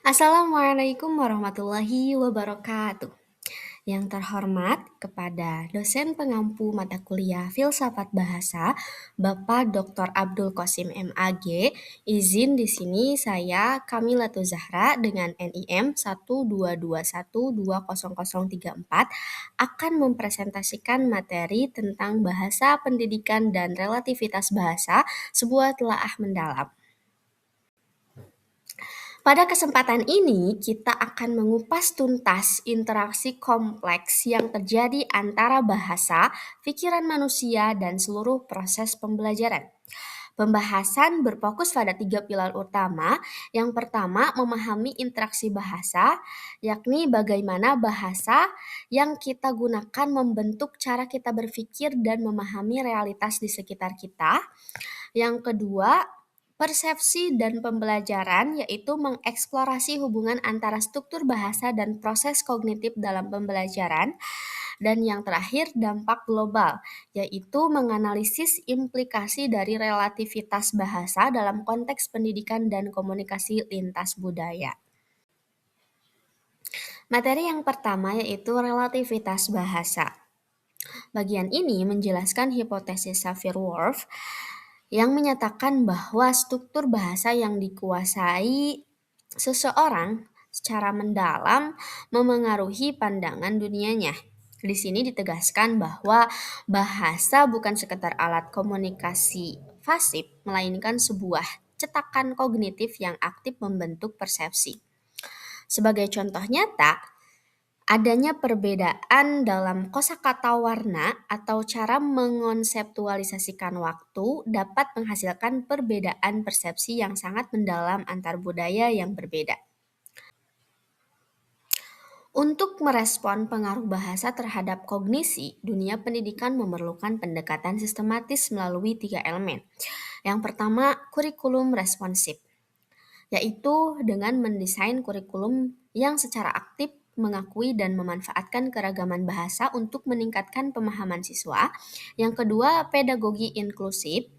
Assalamualaikum warahmatullahi wabarakatuh. Yang terhormat kepada dosen pengampu mata kuliah Filsafat Bahasa, Bapak Dr. Abdul Qasim MAG, izin di sini saya Kamila Zahra dengan NIM 122120034 akan mempresentasikan materi tentang bahasa pendidikan dan relativitas bahasa, sebuah telaah mendalam. Pada kesempatan ini, kita akan mengupas tuntas interaksi kompleks yang terjadi antara bahasa, pikiran manusia, dan seluruh proses pembelajaran. Pembahasan berfokus pada tiga pilar utama. Yang pertama, memahami interaksi bahasa, yakni bagaimana bahasa yang kita gunakan membentuk cara kita berpikir dan memahami realitas di sekitar kita. Yang kedua, persepsi dan pembelajaran, yaitu mengeksplorasi hubungan antara struktur bahasa dan proses kognitif dalam pembelajaran. Dan yang terakhir, dampak global, yaitu menganalisis implikasi dari relativitas bahasa dalam konteks pendidikan dan komunikasi lintas budaya. Materi yang pertama yaitu relativitas bahasa. Bagian ini menjelaskan hipotesis Sapir-Whorf yang menyatakan bahwa struktur bahasa yang dikuasai seseorang secara mendalam memengaruhi pandangan dunianya. Di sini ditegaskan bahwa bahasa bukan sekedar alat komunikasi pasif, melainkan sebuah cetakan kognitif yang aktif membentuk persepsi. Sebagai contoh nyata, adanya perbedaan dalam kosakata warna atau cara mengonseptualisasikan waktu dapat menghasilkan perbedaan persepsi yang sangat mendalam antar budaya yang berbeda. Untuk merespon pengaruh bahasa terhadap kognisi, dunia pendidikan memerlukan pendekatan sistematis melalui tiga elemen. Yang pertama, kurikulum responsif, yaitu dengan mendesain kurikulum yang secara aktif mengakui dan memanfaatkan keragaman bahasa untuk meningkatkan pemahaman siswa. Yang kedua, pedagogi inklusif,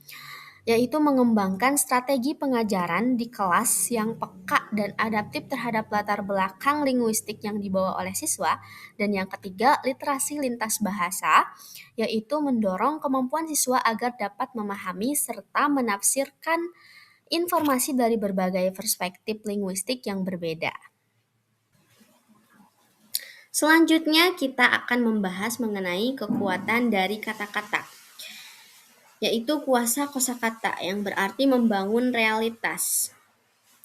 yaitu mengembangkan strategi pengajaran di kelas yang peka dan adaptif terhadap latar belakang linguistik yang dibawa oleh siswa. Dan yang ketiga, literasi lintas bahasa, yaitu mendorong kemampuan siswa agar dapat memahami serta menafsirkan informasi dari berbagai perspektif linguistik yang berbeda. Selanjutnya kita akan membahas mengenai kekuatan dari kata-kata, yaitu kuasa kosakata yang berarti membangun realitas.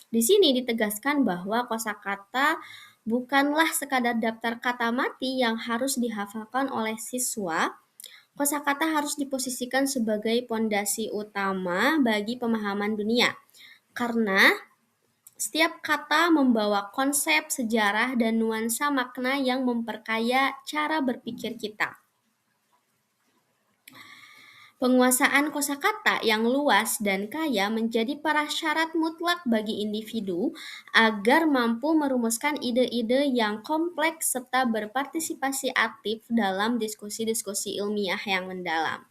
Di sini ditegaskan bahwa kosakata bukanlah sekadar daftar kata mati yang harus dihafalkan oleh siswa. Kosakata harus diposisikan sebagai pondasi utama bagi pemahaman dunia. Karena setiap kata membawa konsep, sejarah, dan nuansa makna yang memperkaya cara berpikir kita. Penguasaan kosakata yang luas dan kaya menjadi prasyarat mutlak bagi individu agar mampu merumuskan ide-ide yang kompleks serta berpartisipasi aktif dalam diskusi-diskusi ilmiah yang mendalam.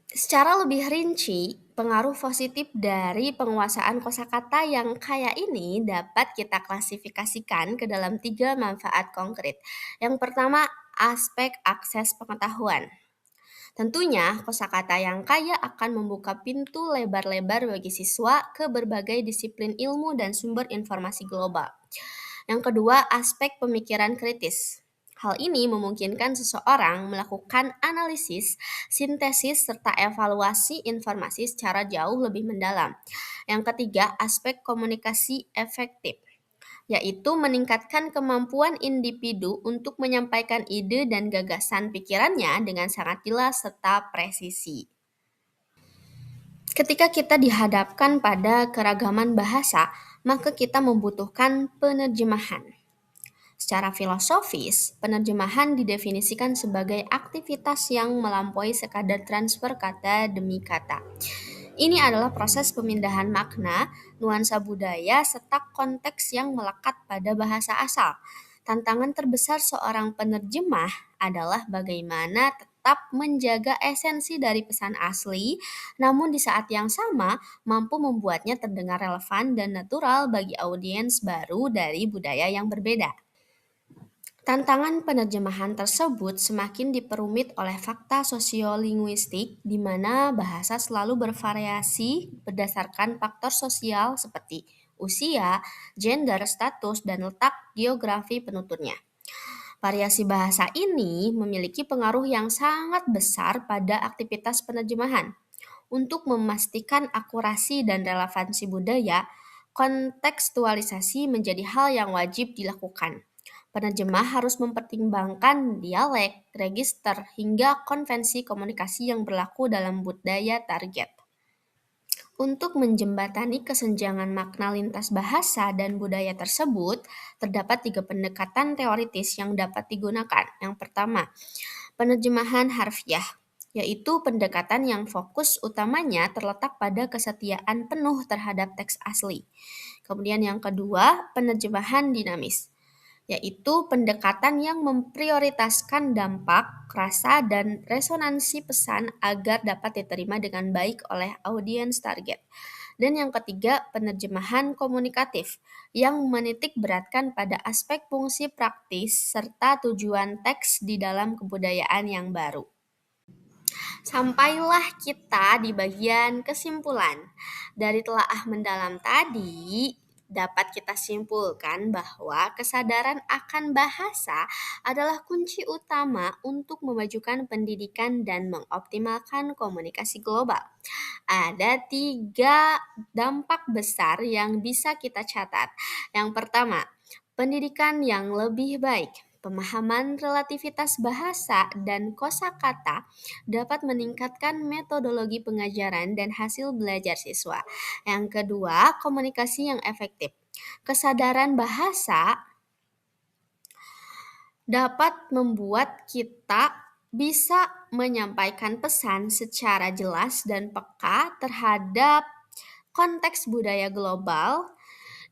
Secara lebih rinci, pengaruh positif dari penguasaan kosakata yang kaya ini dapat kita klasifikasikan ke dalam tiga manfaat konkret. Yang pertama, aspek akses pengetahuan. Tentunya, kosakata yang kaya akan membuka pintu lebar-lebar bagi siswa ke berbagai disiplin ilmu dan sumber informasi global. Yang kedua, aspek pemikiran kritis. Hal ini memungkinkan seseorang melakukan analisis, sintesis, serta evaluasi informasi secara jauh lebih mendalam. Yang ketiga, aspek komunikasi efektif, yaitu meningkatkan kemampuan individu untuk menyampaikan ide dan gagasan pikirannya dengan sangat jelas serta presisi. Ketika kita dihadapkan pada keragaman bahasa, maka kita membutuhkan penerjemahan. Secara filosofis, penerjemahan didefinisikan sebagai aktivitas yang melampaui sekadar transfer kata demi kata. Ini adalah proses pemindahan makna, nuansa budaya, serta konteks yang melekat pada bahasa asal. Tantangan terbesar seorang penerjemah adalah bagaimana tetap tetap menjaga esensi dari pesan asli, namun di saat yang sama mampu membuatnya terdengar relevan dan natural bagi audiens baru dari budaya yang berbeda. Tantangan penerjemahan tersebut semakin diperumit oleh fakta sosiolinguistik di mana bahasa selalu bervariasi berdasarkan faktor sosial seperti usia, gender, status, dan letak geografi penuturnya. Variasi bahasa ini memiliki pengaruh yang sangat besar pada aktivitas penerjemahan. Untuk memastikan akurasi dan relevansi budaya, kontekstualisasi menjadi hal yang wajib dilakukan. Penerjemah harus mempertimbangkan dialek, register, hingga konvensi komunikasi yang berlaku dalam budaya target. Untuk menjembatani kesenjangan makna lintas bahasa dan budaya tersebut, terdapat tiga pendekatan teoritis yang dapat digunakan. Yang pertama, penerjemahan harfiah, yaitu pendekatan yang fokus utamanya terletak pada kesetiaan penuh terhadap teks asli. Kemudian yang kedua, penerjemahan dinamis, yaitu pendekatan yang memprioritaskan dampak, rasa, dan resonansi pesan agar dapat diterima dengan baik oleh audiens target. Dan yang ketiga, penerjemahan komunikatif yang menitik beratkan pada aspek fungsi praktis serta tujuan teks di dalam kebudayaan yang baru. Sampailah kita di bagian kesimpulan. Dari telaah mendalam tadi, dapat kita simpulkan bahwa kesadaran akan bahasa adalah kunci utama untuk memajukan pendidikan dan mengoptimalkan komunikasi global. Ada tiga dampak besar yang bisa kita catat. Yang pertama, pendidikan yang lebih baik. Pemahaman relativitas bahasa dan kosakata dapat meningkatkan metodologi pengajaran dan hasil belajar siswa. Yang kedua, komunikasi yang efektif. Kesadaran bahasa dapat membuat kita bisa menyampaikan pesan secara jelas dan peka terhadap konteks budaya global.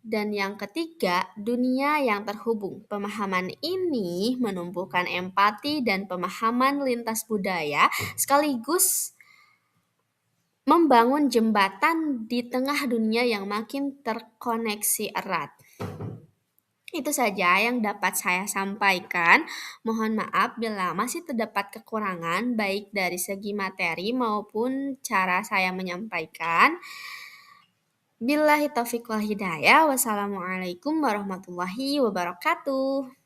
Dan yang ketiga, dunia yang terhubung. Pemahaman ini menumbuhkan empati dan pemahaman lintas budaya sekaligus membangun jembatan di tengah dunia yang makin terkoneksi erat. Itu saja yang dapat saya sampaikan. Mohon maaf bila masih terdapat kekurangan baik dari segi materi maupun cara saya menyampaikan. Billahi taufiq wal hidayah. Wassalamualaikum warahmatullahi wabarakatuh.